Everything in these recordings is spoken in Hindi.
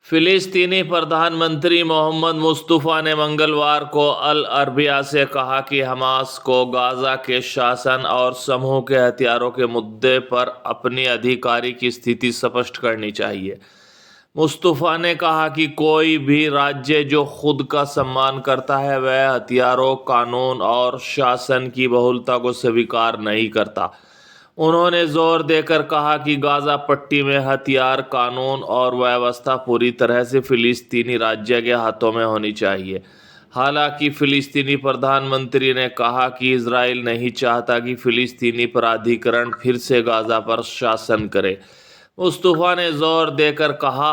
फिलिस्तीनी प्रधानमंत्री मोहम्मद मुस्तफ़ा ने मंगलवार को अल अरबिया से कहा कि हमास को गाज़ा के शासन और समूह के हथियारों के मुद्दे पर अपनी अधिकारी की स्थिति स्पष्ट करनी चाहिए। मुस्तफ़ा ने कहा कि कोई भी राज्य जो खुद का सम्मान करता है वह हथियारों, कानून और शासन की बहुलता को स्वीकार नहीं करता। उन्होंने जोर देकर कहा कि गाज़ा पट्टी में हथियार, कानून और व्यवस्था पूरी तरह से फिलिस्तीनी राज्य के हाथों में होनी चाहिए। हालांकि फिलिस्तीनी प्रधानमंत्री ने कहा कि इजराइल नहीं चाहता कि फिलिस्तीनी प्राधिकरण फिर से गाज़ा पर शासन करे। मुस्तफ़ा ने जोर देकर कहा,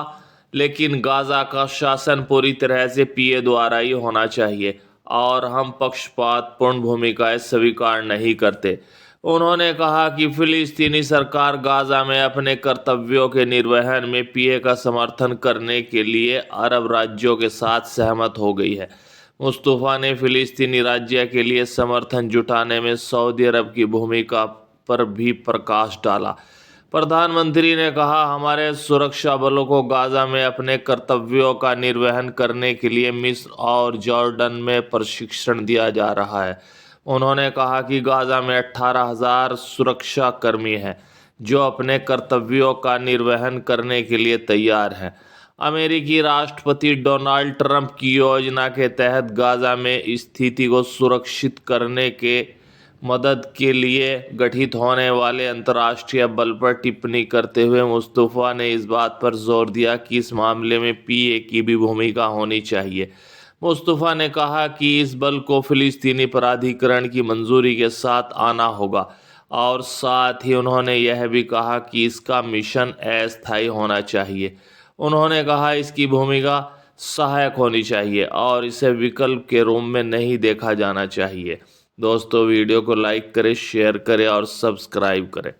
लेकिन गाज़ा का शासन पूरी तरह से पीए द्वारा ही होना चाहिए और हम पक्षपातपूर्ण भूमिकाएं स्वीकार नहीं करते। उन्होंने कहा कि फिलिस्तीनी सरकार गाज़ा में अपने कर्तव्यों के निर्वहन में पीए का समर्थन करने के लिए अरब राज्यों के साथ सहमत हो गई है। मुस्तफ़ा ने फिलिस्तीनी राज्य के लिए समर्थन जुटाने में सऊदी अरब की भूमिका पर भी प्रकाश डाला। प्रधानमंत्री ने कहा, हमारे सुरक्षा बलों को गाज़ा में अपने कर्तव्यों का निर्वहन करने के लिए मिस्र और जॉर्डन में प्रशिक्षण दिया जा रहा है। उन्होंने कहा कि गाज़ा में 18,000 सुरक्षा कर्मी हैं जो अपने कर्तव्यों का निर्वहन करने के लिए तैयार हैं। अमेरिकी राष्ट्रपति डोनाल्ड ट्रंप की योजना के तहत गाज़ा में स्थिति को सुरक्षित करने के मदद के लिए गठित होने वाले अंतर्राष्ट्रीय बल पर टिप्पणी करते हुए मुस्तफ़ा ने इस बात पर जोर दिया कि इस मामले में पीए की भी भूमिका होनी चाहिए। मुस्तफ़ा ने कहा कि इस बल को फिलिस्तीनी प्राधिकरण की मंजूरी के साथ आना होगा और साथ ही उन्होंने यह भी कहा कि इसका मिशन अस्थायी होना चाहिए। उन्होंने कहा इसकी भूमिका सहायक होनी चाहिए और इसे विकल्प के रूप में नहीं देखा जाना चाहिए। दोस्तों, वीडियो को लाइक करें, शेयर करें और सब्सक्राइब करें।